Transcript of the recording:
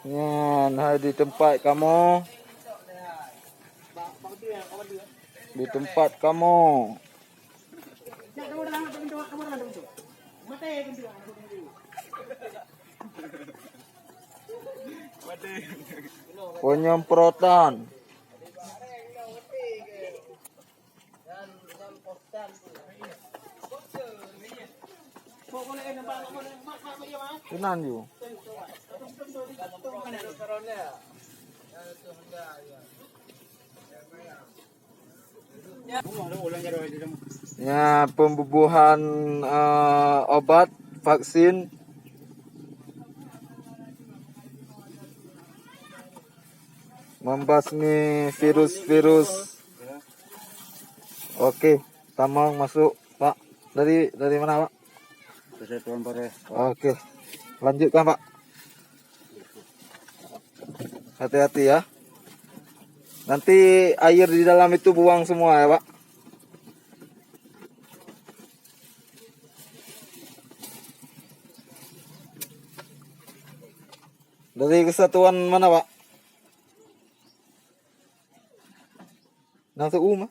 Nah, di tempat kamu. Di tempat kamu. Penyemprotan. Tenan yo. Ya, pembubuhan obat vaksin membasmi virus-virus. Oke, tamang masuk, Pak. Dari mana, Pak? Kesatuan Polres. Oke. Lanjutkan, Pak. Hati-hati ya. Nanti air di dalam itu buang semua ya, Pak. Dari kesatuan mana, Pak? Nang Seum.